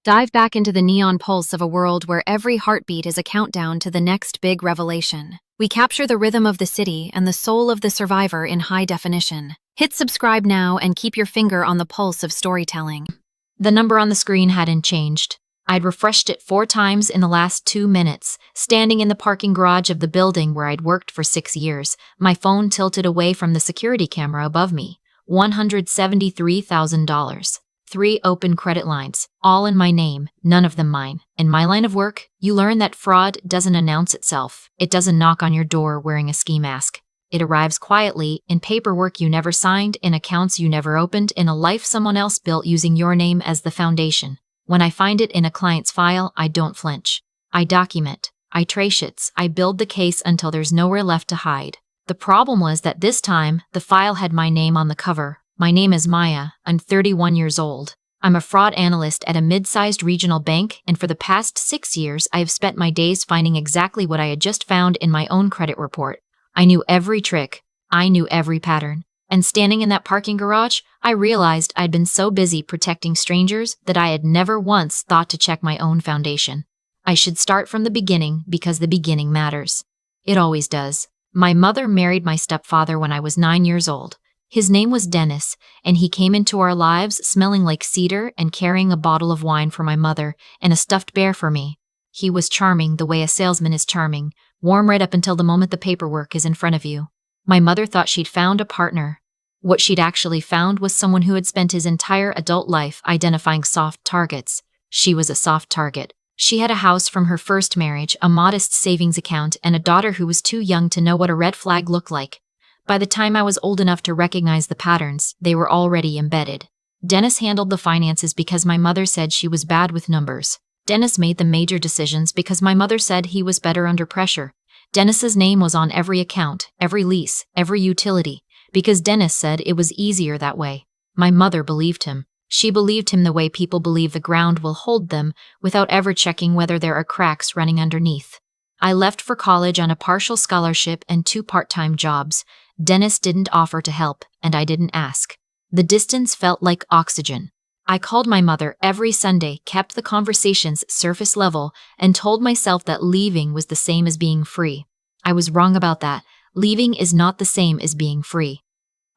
Dive back into the neon pulse of a world where every heartbeat is a countdown to the next big revelation. We capture the rhythm of the city and the soul of the survivor in high definition. Hit subscribe now and keep your finger on the pulse of storytelling. The number on the screen hadn't changed. I'd refreshed it 4 times in the last 2 minutes, standing in the parking garage of the building where I'd worked for 6 years, my phone tilted away from the security camera above me. $173,000. 3 open credit lines, all in my name, none of them mine. In my line of work, you learn that fraud doesn't announce itself. It doesn't knock on your door wearing a ski mask. It arrives quietly, in paperwork you never signed, in accounts you never opened, in a life someone else built using your name as the foundation. When I find it in a client's file, I don't flinch. I document. I trace it. I build the case until there's nowhere left to hide. The problem was that this time, the file had my name on the cover. My name is Maya. I'm 31 years old. I'm a fraud analyst at a mid-sized regional bank, and for the past 6 years, I have spent my days finding exactly what I had just found in my own credit report. I knew every trick. I knew every pattern. And standing in that parking garage, I realized I'd been so busy protecting strangers that I had never once thought to check my own foundation. I should start from the beginning because the beginning matters. It always does. My mother married my stepfather when I was 9 years old. His name was Dennis, and he came into our lives smelling like cedar and carrying a bottle of wine for my mother and a stuffed bear for me. He was charming the way a salesman is charming, warm right up until the moment the paperwork is in front of you. My mother thought she'd found a partner. What she'd actually found was someone who had spent his entire adult life identifying soft targets. She was a soft target. She had a house from her first marriage, a modest savings account, and a daughter who was too young to know what a red flag looked like. By the time I was old enough to recognize the patterns, they were already embedded. Dennis handled the finances because my mother said she was bad with numbers. Dennis made the major decisions because my mother said he was better under pressure. Dennis's name was on every account, every lease, every utility, because Dennis said it was easier that way. My mother believed him. She believed him the way people believe the ground will hold them without ever checking whether there are cracks running underneath. I left for college on a partial scholarship and 2 part-time jobs. Dennis didn't offer to help, and I didn't ask. The distance felt like oxygen. I called my mother every Sunday, kept the conversations surface level, and told myself that leaving was the same as being free. I was wrong about that. Leaving is not the same as being free.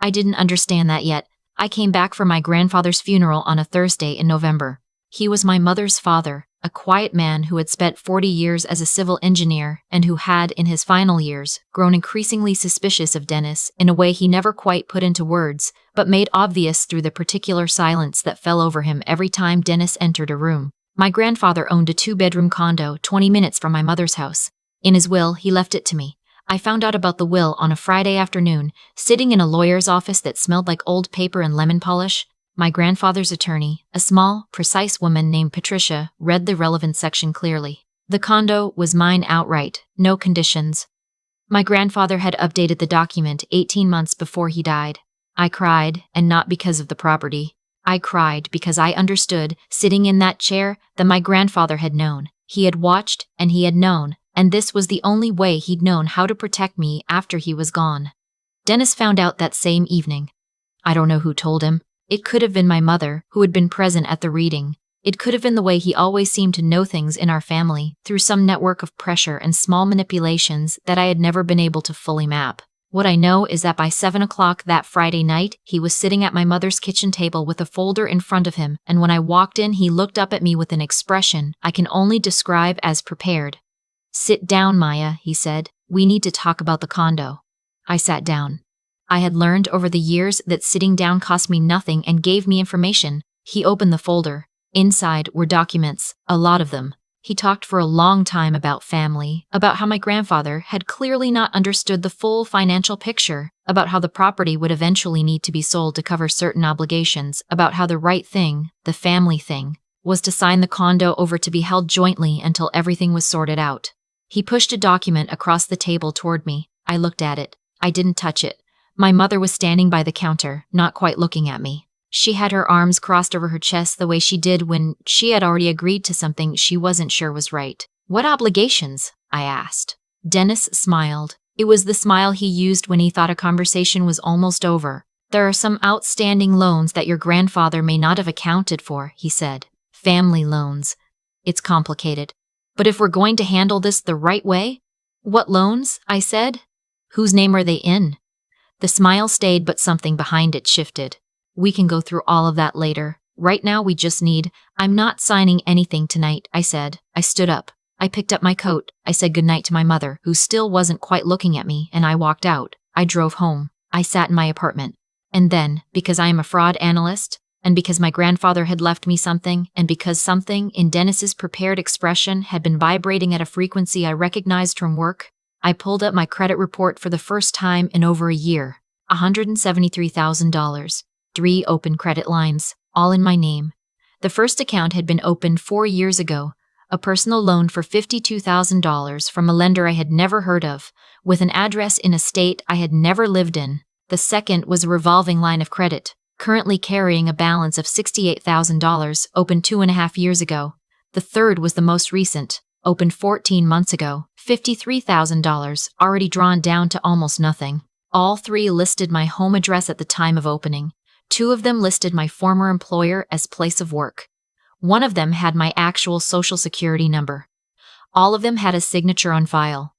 I didn't understand that yet. I came back from my grandfather's funeral on a Thursday in November. He was my mother's father, a quiet man who had spent 40 years as a civil engineer and who had, in his final years, grown increasingly suspicious of Dennis in a way he never quite put into words, but made obvious through the particular silence that fell over him every time Dennis entered a room. My grandfather owned a 2-bedroom condo 20 minutes from my mother's house. In his will, he left it to me. I found out about the will on a Friday afternoon, sitting in a lawyer's office that smelled like old paper and lemon polish. My grandfather's attorney, a small, precise woman named Patricia, read the relevant section clearly. The condo was mine outright, no conditions. My grandfather had updated the document 18 months before he died. I cried, and not because of the property. I cried because I understood, sitting in that chair, that my grandfather had known. He had watched, and he had known, and this was the only way he'd known how to protect me after he was gone. Dennis found out that same evening. I don't know who told him. It could have been my mother, who had been present at the reading. It could have been the way he always seemed to know things in our family, through some network of pressure and small manipulations that I had never been able to fully map. What I know is that by 7 o'clock that Friday night, he was sitting at my mother's kitchen table with a folder in front of him, and when I walked in, he looked up at me with an expression I can only describe as prepared. "Sit down, Maya," he said. "We need to talk about the condo." I sat down. I had learned over the years that sitting down cost me nothing and gave me information. He opened the folder. Inside were documents, a lot of them. He talked for a long time about family, about how my grandfather had clearly not understood the full financial picture, about how the property would eventually need to be sold to cover certain obligations, about how the right thing, the family thing, was to sign the condo over to be held jointly until everything was sorted out. He pushed a document across the table toward me. I looked at it. I didn't touch it. My mother was standing by the counter, not quite looking at me. She had her arms crossed over her chest the way she did when she had already agreed to something she wasn't sure was right. "What obligations?" I asked. Dennis smiled. It was the smile he used when he thought a conversation was almost over. "There are some outstanding loans that your grandfather may not have accounted for," he said. Family loans. It's complicated. But if we're going to handle this the right way— What loans? I said. Whose name are they in? The smile stayed, but something behind it shifted. We can go through all of that later. Right now we just need— I'm not signing anything tonight, I said. I stood up. I picked up my coat. I said goodnight to my mother, who still wasn't quite looking at me, and I walked out. I drove home. I sat in my apartment. And then, because I am a fraud analyst, and because my grandfather had left me something, and because something in Dennis's prepared expression had been vibrating at a frequency I recognized from work, I pulled up my credit report for the first time in over a year. $173,000. 3 open credit lines, all in my name. The first account had been opened 4 years ago, a personal loan for $52,000 from a lender I had never heard of, with an address in a state I had never lived in. The second was a revolving line of credit, currently carrying a balance of $68,000, opened 2.5 years ago. The third was the most recent, opened 14 months ago, $53,000, already drawn down to almost nothing. All 3 listed my home address at the time of opening. 2 of them listed my former employer as place of work. 1 of them had my actual social security number. All of them had a signature on file.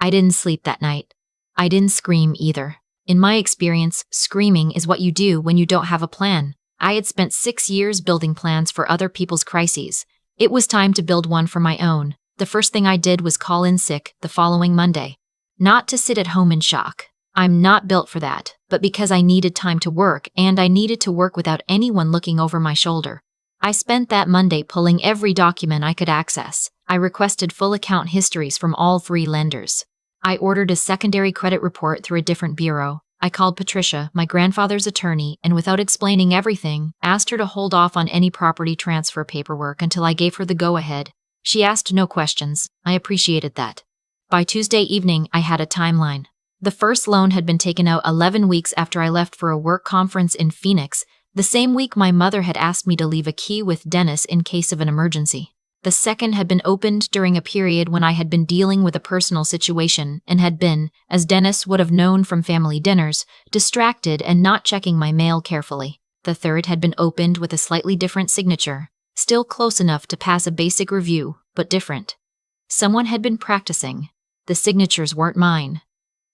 I didn't sleep that night. I didn't scream either. In my experience, screaming is what you do when you don't have a plan. I had spent 6 years building plans for other people's crises. It was time to build one for my own. The first thing I did was call in sick the following Monday. Not to sit at home in shock. I'm not built for that, but because I needed time to work, and I needed to work without anyone looking over my shoulder. I spent that Monday pulling every document I could access. I requested full account histories from all 3 lenders. I ordered a secondary credit report through a different bureau. I called Patricia, my grandfather's attorney, and without explaining everything, asked her to hold off on any property transfer paperwork until I gave her the go-ahead. She asked no questions. I appreciated that. By Tuesday evening, I had a timeline. The first loan had been taken out 11 weeks after I left for a work conference in Phoenix, the same week my mother had asked me to leave a key with Dennis in case of an emergency. The second had been opened during a period when I had been dealing with a personal situation and had been, as Dennis would have known from family dinners, distracted and not checking my mail carefully. The third had been opened with a slightly different signature, still close enough to pass a basic review, but different. Someone had been practicing. The signatures weren't mine,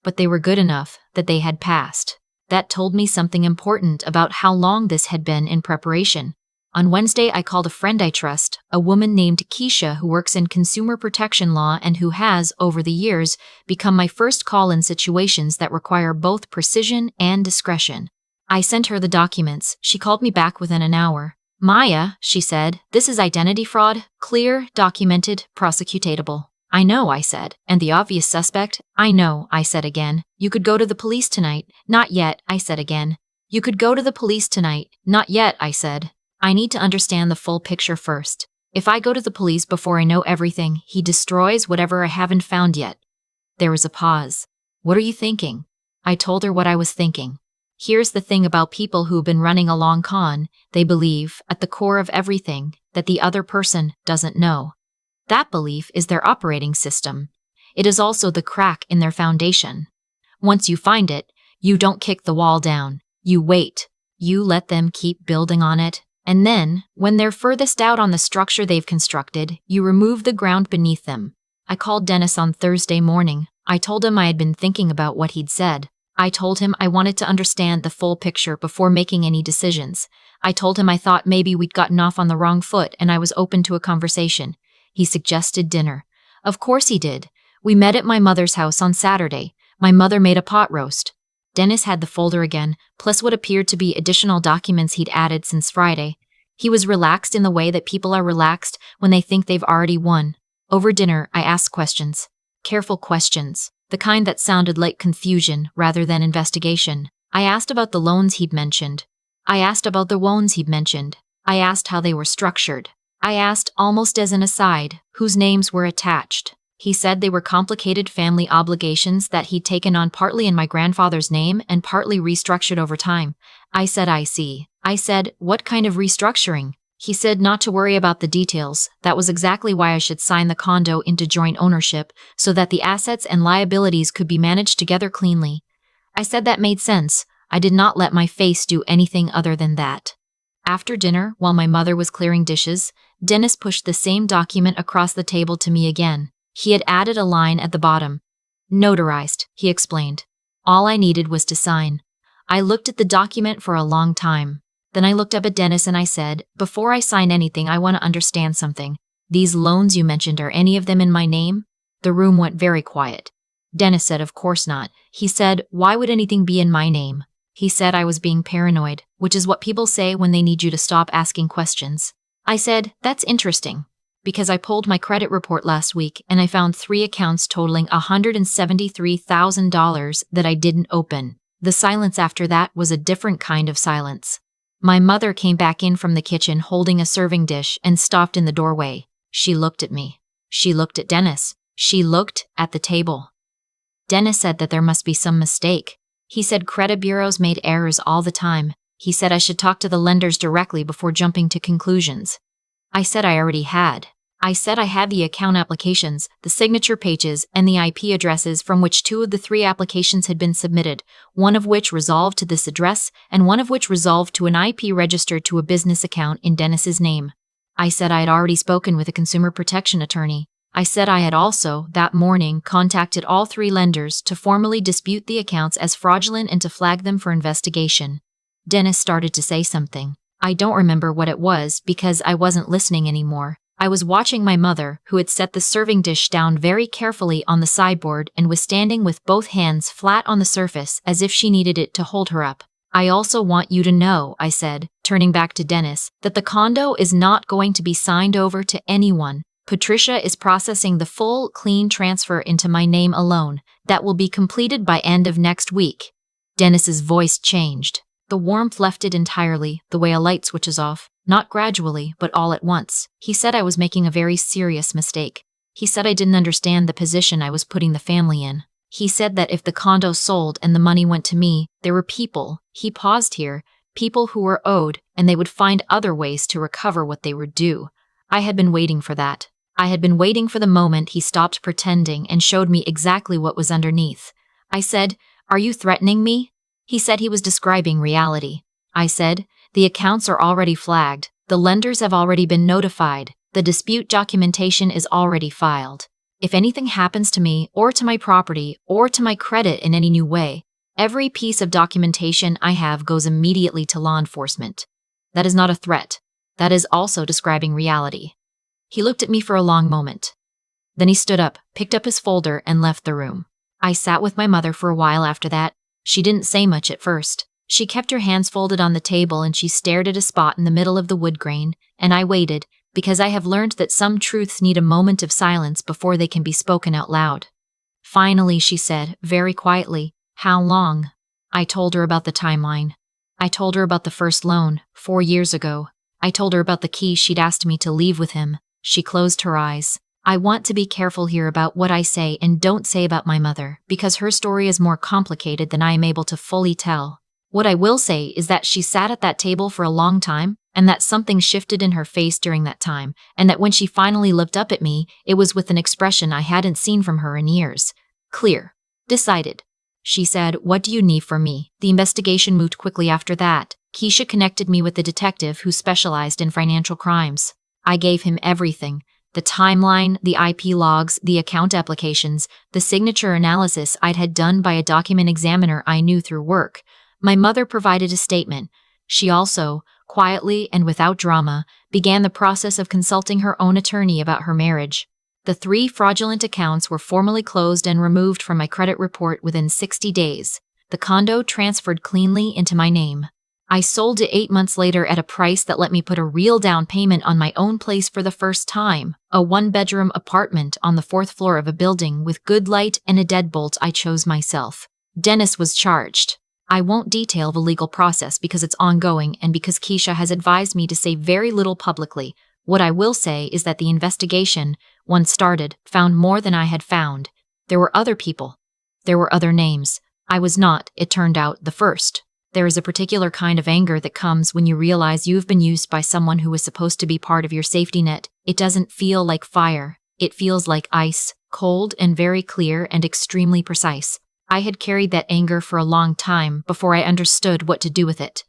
but they were good enough that they had passed. That told me something important about how long this had been in preparation. On Wednesday, I called a friend I trust, a woman named Keisha who works in consumer protection law and who has, over the years, become my first call in situations that require both precision and discretion. I sent her the documents. She called me back within an hour. Maya, she said, this is identity fraud, clear, documented, prosecutable. I know, I said. And the obvious suspect? I know, I said again. You could go to the police tonight. Not yet, I said again. You could go to the police tonight. Not yet, I said. I need to understand the full picture first. If I go to the police before I know everything, he destroys whatever I haven't found yet. There was a pause. What are you thinking? I told her what I was thinking. Here's the thing about people who've been running a long con. They believe, at the core of everything, that the other person doesn't know. That belief is their operating system. It is also the crack in their foundation. Once you find it, you don't kick the wall down. You wait. You let them keep building on it. And then, when they're furthest out on the structure they've constructed, you remove the ground beneath them. I called Dennis on Thursday morning. I told him I had been thinking about what he'd said. I told him I wanted to understand the full picture before making any decisions. I told him I thought maybe we'd gotten off on the wrong foot and I was open to a conversation. He suggested dinner. Of course he did. We met at my mother's house on Saturday. My mother made a pot roast. Dennis had the folder again, plus what appeared to be additional documents he'd added since Friday. He was relaxed in the way that people are relaxed when they think they've already won. Over dinner, I asked questions. Careful questions. The kind that sounded like confusion rather than investigation. I asked about the loans he'd mentioned. I asked about the loans he'd mentioned. I asked how they were structured. I asked, almost as an aside, whose names were attached. He said they were complicated family obligations that he'd taken on partly in my grandfather's name and partly restructured over time. I said, I see. I said, what kind of restructuring? He said not to worry about the details. That was exactly why I should sign the condo into joint ownership, so that the assets and liabilities could be managed together cleanly. I said that made sense. I did not let my face do anything other than that. After dinner, while my mother was clearing dishes, Dennis pushed the same document across the table to me again. He had added a line at the bottom. Notarized, he explained. All I needed was to sign. I looked at the document for a long time. Then I looked up at Dennis and I said, before I sign anything, I want to understand something. These loans you mentioned, are any of them in my name? The room went very quiet. Dennis said, of course not. He said, why would anything be in my name? He said I was being paranoid, which is what people say when they need you to stop asking questions. I said, that's interesting, because I pulled my credit report last week and I found 3 accounts totaling $173,000 that I didn't open. The silence after that was a different kind of silence. My mother came back in from the kitchen holding a serving dish and stopped in the doorway. She looked at me. She looked at Dennis. She looked at the table. Dennis said that there must be some mistake. He said credit bureaus made errors all the time. He said I should talk to the lenders directly before jumping to conclusions. I said I already had. I said I had the account applications, the signature pages, and the IP addresses from which 2 of the 3 applications had been submitted, one of which resolved to this address and one of which resolved to an IP registered to a business account in Dennis's name. I said I had already spoken with a consumer protection attorney. I said I had also, that morning, contacted all 3 lenders to formally dispute the accounts as fraudulent and to flag them for investigation. Dennis started to say something. I don't remember what it was because I wasn't listening anymore. I was watching my mother, who had set the serving dish down very carefully on the sideboard and was standing with both hands flat on the surface as if she needed it to hold her up. I also want you to know, I said, turning back to Dennis, that the condo is not going to be signed over to anyone. Patricia is processing the full, clean transfer into my name alone. That will be completed by end of next week. Dennis's voice changed. The warmth left it entirely, the way a light switches off. Not gradually, but all at once. He said I was making a very serious mistake. He said I didn't understand the position I was putting the family in. He said that if the condo sold and the money went to me, there were people, he paused here, people who were owed, and they would find other ways to recover what they were due. I had been waiting for that. I had been waiting for the moment he stopped pretending and showed me exactly what was underneath. I said, are you threatening me? He said he was describing reality. I said, the accounts are already flagged. The lenders have already been notified. The dispute documentation is already filed. If anything happens to me, or to my property, or to my credit in any new way, every piece of documentation I have goes immediately to law enforcement. That is not a threat. That is also describing reality. He looked at me for a long moment. Then he stood up, picked up his folder, and left the room. I sat with my mother for a while after that. She didn't say much at first. She kept her hands folded on the table and she stared at a spot in the middle of the wood grain, and I waited, because I have learned that some truths need a moment of silence before they can be spoken out loud. Finally, she said, very quietly, how long? I told her about the timeline. I told her about the first loan, 4 years ago. I told her about the key she'd asked me to leave with him. She closed her eyes. I want to be careful here about what I say and don't say about my mother, because her story is more complicated than I am able to fully tell. What I will say is that she sat at that table for a long time, and that something shifted in her face during that time, and that when she finally looked up at me, it was with an expression I hadn't seen from her in years. Clear. Decided. She said, what do you need from me? The investigation moved quickly after that. Keisha connected me with the detective who specialized in financial crimes. I gave him everything. The timeline, the IP logs, the account applications, the signature analysis I'd had done by a document examiner I knew through work. My mother provided a statement. She also, quietly and without drama, began the process of consulting her own attorney about her marriage. The 3 fraudulent accounts were formally closed and removed from my credit report within 60 days. The condo transferred cleanly into my name. I sold it 8 months later at a price that let me put a real down payment on my own place for the first time, a 1-bedroom apartment on the 4th floor of a building with good light and a deadbolt I chose myself. Dennis was charged. I won't detail the legal process because it's ongoing and because Keisha has advised me to say very little publicly. What I will say is that the investigation, once started, found more than I had found. There were other people. There were other names. I was not, it turned out, the first. There is a particular kind of anger that comes when you realize you've been used by someone who was supposed to be part of your safety net. It doesn't feel like fire. It feels like ice, cold and very clear and extremely precise. I had carried that anger for a long time before I understood what to do with it.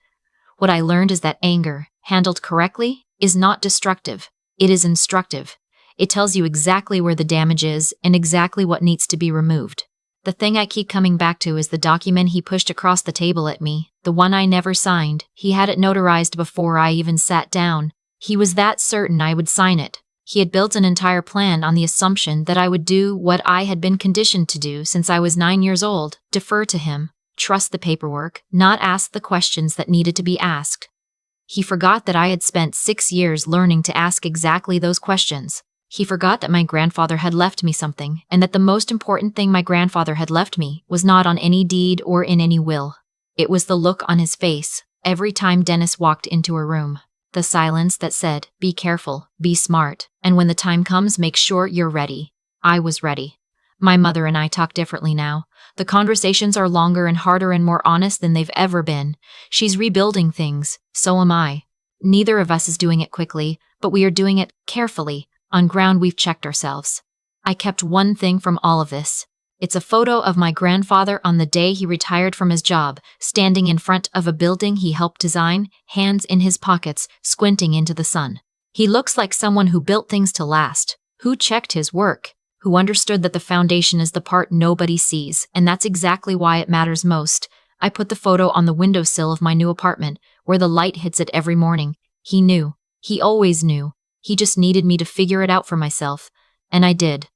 What I learned is that anger, handled correctly, is not destructive. It is instructive. It tells you exactly where the damage is and exactly what needs to be removed. The thing I keep coming back to is the document he pushed across the table at me, the one I never signed. He had it notarized before I even sat down. He was that certain I would sign it. He had built an entire plan on the assumption that I would do what I had been conditioned to do since I was 9 years old: defer to him, trust the paperwork, not ask the questions that needed to be asked. He forgot that I had spent 6 years learning to ask exactly those questions. He forgot that my grandfather had left me something, and that the most important thing my grandfather had left me was not on any deed or in any will. It was the look on his face every time Dennis walked into a room. The silence that said, "Be careful, be smart, and when the time comes, make sure you're ready." I was ready. My mother and I talk differently now. The conversations are longer and harder and more honest than they've ever been. She's rebuilding things, so am I. Neither of us is doing it quickly, but we are doing it carefully, on ground we've checked ourselves. I kept one thing from all of this. It's a photo of my grandfather on the day he retired from his job, standing in front of a building he helped design, hands in his pockets, squinting into the sun. He looks like someone who built things to last, who checked his work, who understood that the foundation is the part nobody sees, and that's exactly why it matters most. I put the photo on the windowsill of my new apartment, where the light hits it every morning. He knew. He always knew. He just needed me to figure it out for myself, and I did.